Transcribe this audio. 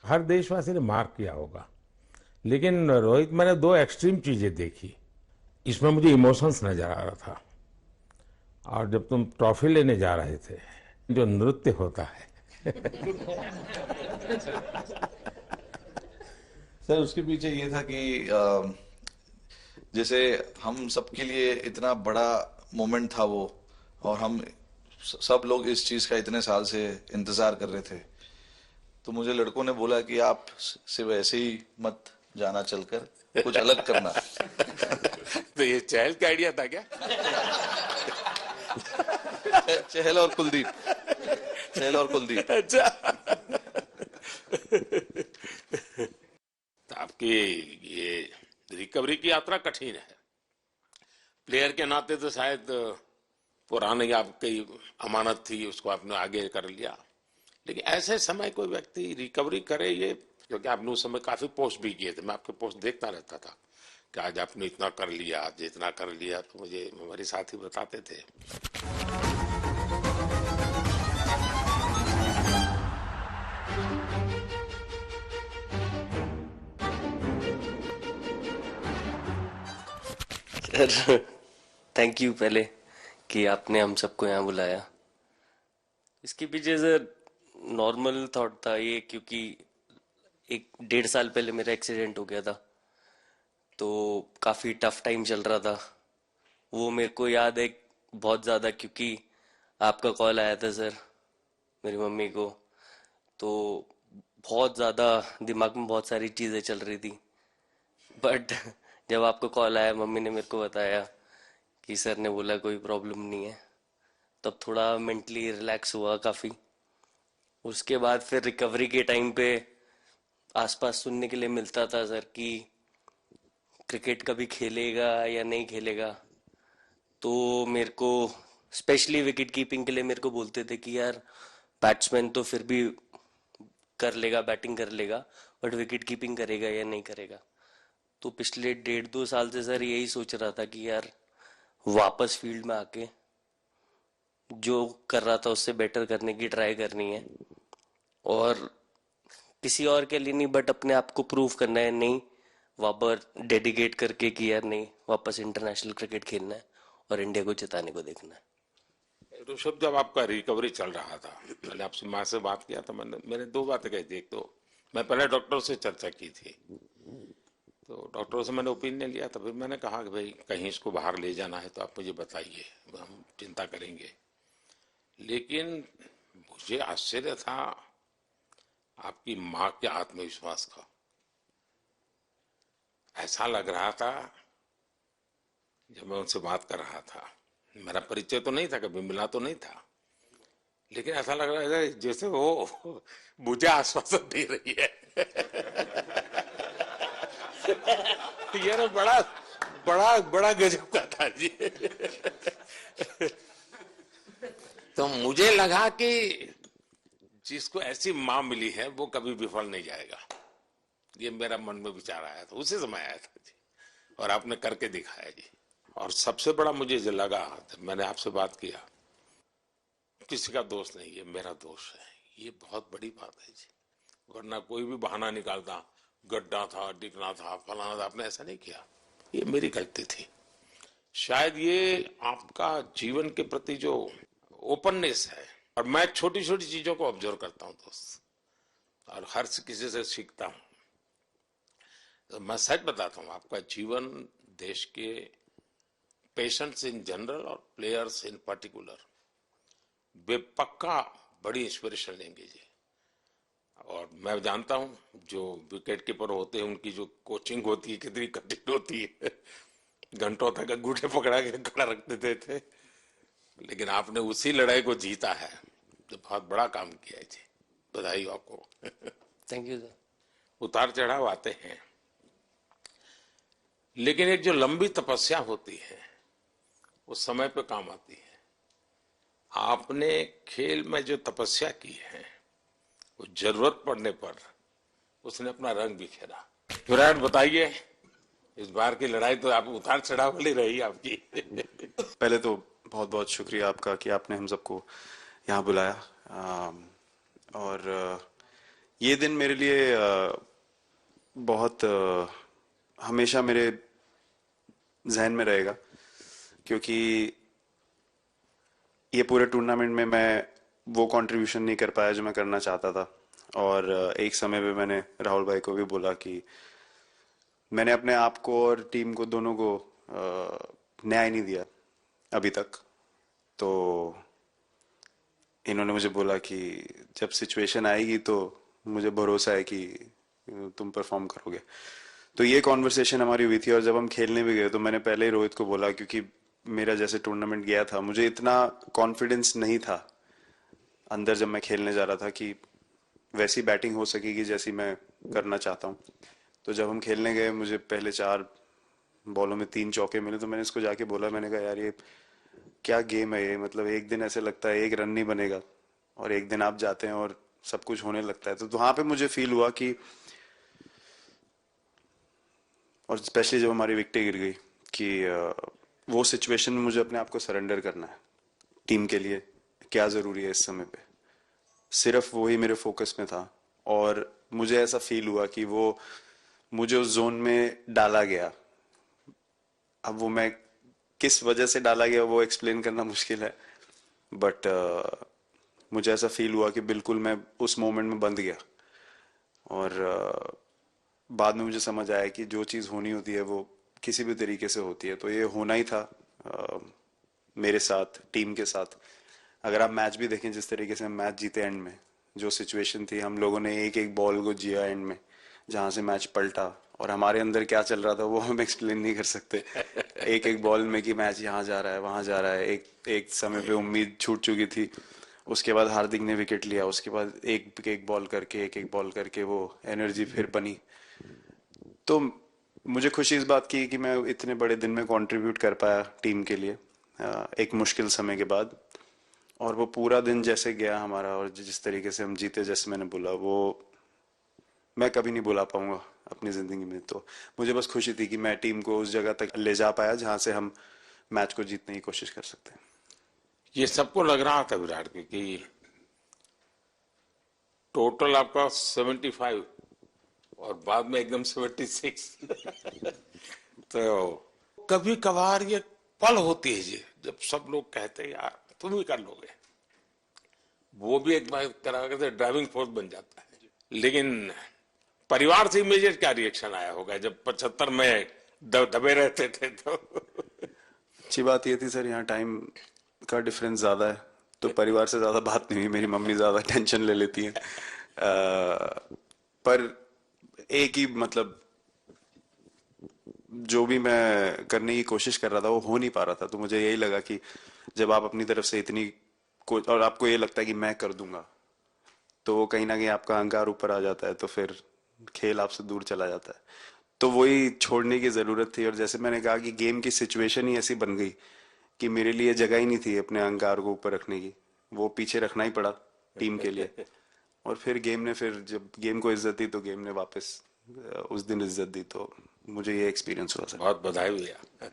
हर देशवासी ने मार्क किया होगा, लेकिन रोहित, मैंने दो एक्सट्रीम चीजें देखी। इसमें मुझे इमोशंस नजर आ रहा था। और जब तुम ट्रॉफी लेने जा रहे थे, जो नृत्य होता है सर उसके पीछे ये था कि जैसे हम सबके लिए इतना बड़ा मोमेंट था वो, और हम सब लोग इस चीज का इतने साल से इंतजार कर रहे थे। तो मुझे लड़कों ने बोला कि आप सिर्फ ऐसे ही मत जाना, चलकर कुछ अलग करना। तो ये चहल का आइडिया था क्या? चहल और कुलदीप, चहल और कुलदीप। अच्छा। तो आपकी ये रिकवरी की यात्रा कठिन है। प्लेयर के नाते तो शायद पुरानी आपकी अमानत थी, उसको आपने आगे कर लिया। लेकिन ऐसे समय कोई व्यक्ति रिकवरी करे, ये क्योंकि आपने उस समय काफी पोस्ट भी किए थे, मैं आपके पोस्ट देखता रहता था कि आज आपने इतना कर लिया, आज इतना कर लिया, तो मुझे हमारे साथी बताते थे। सर थैंक यू पहले कि आपने हम सबको यहाँ बुलाया। इसके पीछे सर नॉर्मल थॉट था ये, क्योंकि 1-1.5 साल पहले मेरा एक्सीडेंट हो गया था, तो काफ़ी टफ टाइम चल रहा था। वो मेरे को याद है बहुत ज़्यादा, क्योंकि आपका कॉल आया था सर मेरी मम्मी को, तो बहुत ज़्यादा दिमाग में बहुत सारी चीज़ें चल रही थी। बट जब आपका कॉल आया, मम्मी ने मेरे को बताया कि सर ने बोला कोई प्रॉब्लम नहीं है, तब थोड़ा मेंटली रिलैक्स हुआ काफ़ी। उसके बाद फिर रिकवरी के टाइम पे आसपास सुनने के लिए मिलता था सर कि क्रिकेट कभी खेलेगा या नहीं खेलेगा। तो मेरे को स्पेशली विकेट कीपिंग के लिए मेरे को बोलते थे कि यार बैट्समैन तो फिर भी कर लेगा, बैटिंग कर लेगा, बट विकेट कीपिंग करेगा या नहीं करेगा। तो पिछले 1.5-2 साल से सर यही सोच रहा था कि यार वापस फील्ड में आके जो कर रहा था उससे बेटर करने की ट्राई करनी है, और किसी और के लिए नहीं बट अपने आप को प्रूव करना है, नहीं वापस डेडिकेट करके कि यार नहीं, वापस इंटरनेशनल क्रिकेट खेलना है और इंडिया को जिताने को देखना है। ऋषभ, जब आपका रिकवरी चल रहा था, मैंने आपसे माँ से बात किया था, मैंने दो बातें कही थी। एक तो मैं पहले डॉक्टर से चर्चा की थी, तो डॉक्टरों से मैंने ओपिनियन लिया था। फिर मैंने कहा कि भाई कहीं इसको बाहर ले जाना है तो आप मुझे बताइए, हम चिंता करेंगे। लेकिन मुझे आश्चर्य था आपकी माँ के आत्मविश्वास का। ऐसा लग रहा था जब मैं उनसे बात कर रहा था, मेरा परिचय तो नहीं था, कभी मिला तो नहीं था, लेकिन ऐसा लग रहा है जैसे वो मुझे आश्वासन दे रही है। ये ना बड़ा बड़ा बड़ा गजब का था जी। तो मुझे लगा कि जिसको ऐसी माँ मिली है वो कभी विफल नहीं जाएगा। ये मेरा मन में विचार आया था, उसी समय आया था जी, और आपने करके दिखाया जी। और सबसे बड़ा मुझे जो लगा, मैंने आपसे बात किया, किसी का दोष नहीं, ये मेरा दोष है, ये बहुत बड़ी बात है जी। वरना कोई भी बहाना निकालता, गड्ढा था, डिगना था, फलाना था, आपने ऐसा नहीं किया। ये मेरी गलती थी। शायद ये आपका जीवन के प्रति जो ओपननेस है, और मैं छोटी छोटी चीजों को ऑब्जर्व करता हूँ दोस्त, और हर किसी से सीखता हूँ। तो मैं सच बताता हूँ, आपका जीवन देश के पेशेंट्स इन जनरल और प्लेयर्स इन पर्टिकुलर वे पक्का बड़ी इंस्पिरेशन लेंगे जी। और मैं जानता हूँ जो विकेट कीपर होते हैं उनकी जो कोचिंग होती है कितनी कठिन होती है। घंटों तक अंगूठे पकड़ा के खड़ा रख देते थे, लेकिन आपने उसी लड़ाई को जीता है, तो बहुत बड़ा काम किया है जी। बधाई हो आपको। Thank you sir. उतार चढ़ाव आते हैं, लेकिन एक जो लंबी तपस्या होती है वो समय पे काम आती है। आपने खेल में जो तपस्या की है वो जरूरत पड़ने पर उसने अपना रंग बिखेरा। विराट, बताइए, इस बार की लड़ाई तो आप उतार चढ़ाव वाली रही आपकी। पहले तो बहुत बहुत शुक्रिया आपका कि आपने हम सबको यहाँ बुलाया। और ये दिन मेरे लिए बहुत हमेशा मेरे जहन में रहेगा, क्योंकि ये पूरे टूर्नामेंट में मैं वो कंट्रीब्यूशन नहीं कर पाया जो मैं करना चाहता था। और एक समय पे मैंने राहुल भाई को भी बोला कि मैंने अपने आप को और टीम को दोनों को न्याय नहीं दिया अभी तक। तो इन्होंने मुझे बोला कि जब सिचुएशन आएगी तो मुझे भरोसा है कि तुम परफॉर्म करोगे। तो ये कॉन्वर्सेशन हमारी हुई थी, और जब हम खेलने भी गए तो मैंने पहले ही रोहित को बोला, क्योंकि मेरा जैसे टूर्नामेंट गया था मुझे इतना कॉन्फिडेंस नहीं था अंदर जब मैं खेलने जा रहा था कि वैसी बैटिंग हो सकेगी जैसी मैं करना चाहता हूँ। तो जब हम खेलने गए मुझे पहले 4 बॉलों में 3 चौके मिले, तो मैंने इसको जाके बोला, मैंने कहा यार ये क्या गेम है ये, मतलब एक दिन ऐसे लगता है एक रन नहीं बनेगा और एक दिन आप जाते हैं और सब कुछ होने लगता है। तो वहां पे मुझे फील हुआ कि, और स्पेशली जब हमारी विकेटें गिर गई, कि वो सिचुएशन में मुझे अपने आप को सरेंडर करना है। टीम के लिए क्या जरूरी है इस समय पे, सिर्फ वही मेरे फोकस में था। और मुझे ऐसा फील हुआ कि वो मुझे उस जोन में डाला गया। अब वो मैं किस वजह से डाला गया वो एक्सप्लेन करना मुश्किल है, बट मुझे ऐसा फील हुआ कि बिल्कुल मैं उस मोमेंट में बंद गया। और बाद में मुझे समझ आया कि जो चीज़ होनी होती है वो किसी भी तरीके से होती है। तो ये होना ही था मेरे साथ, टीम के साथ। अगर आप मैच भी देखें, जिस तरीके से हम मैच जीते एंड में, जो सिचुएशन थी, हम लोगों ने एक एक बॉल को जिया एंड में, जहां से मैच पलटा, और हमारे अंदर क्या चल रहा था वो हम एक्सप्लेन नहीं कर सकते। एक एक बॉल में कि मैच यहाँ जा रहा है वहां जा रहा है। एक समय पे उम्मीद छूट चुकी थी, उसके बाद हार्दिक ने विकेट लिया, उसके बाद एक एक बॉल करके वो एनर्जी फिर बनी। तो मुझे खुशी इस बात की कि मैं इतने बड़े दिन में कंट्रीब्यूट कर पाया टीम के लिए, एक मुश्किल समय के बाद। और वो पूरा दिन जैसे गया हमारा, और जिस तरीके से हम जीते, जैसे मैंने बोला, वो मैं कभी नहीं भुला पाऊंगा अपनी जिंदगी में। तो मुझे बस खुशी थी कि मैं टीम को उस जगह तक ले जा पाया जहां से हम मैच को जीतने की कोशिश कर सकते हैं। ये सबको लग रहा था विराट की कि टोटल आपका 75 और बाद में एकदम 76। तो कभी कभार ये पल होती है जी, जब सब लोग कहते हैं यार तुम ही कर लोगे, वो भी एक बार कहते ड्राइविंग फोर्स बन जाता है। लेकिन परिवार से इमीडिएट क्या रिएक्शन आया होगा जब 75 में दबे रहते थे? तो अच्छी बात ये थी सर, यहाँ टाइम का डिफरेंस ज़्यादा है, तो परिवार से ज़्यादा बात नहीं हुई। मेरी मम्मी ज़्यादा टेंशन ले लेती हैं। पर एक ही मतलब, जो भी मैं करने की कोशिश कर रहा था वो हो नहीं पा रहा था। तो मुझे यही लगा कि जब आप अपनी तरफ से इतनी और आपको ये लगता है कि मैं कर दूंगा, तो वो कहीं ना कहीं आपका अहंकार ऊपर आ जाता है, तो फिर खेल आपसे दूर चला जाता है। तो वही छोड़ने की जरूरत थी। और जैसे मैंने कहा कि गेम की सिचुएशन ही ऐसी बन गई कि मेरे लिए जगह ही नहीं थी अपने अहंकार को ऊपर रखने की, वो पीछे रखना ही पड़ा टीम के लिए। और फिर गेम ने, फिर जब गेम को इज्जत दी तो गेम ने वापस उस दिन इज्जत दी। तो मुझे ये एक्सपीरियंस हुआ सर। बहुत बधाई भैया।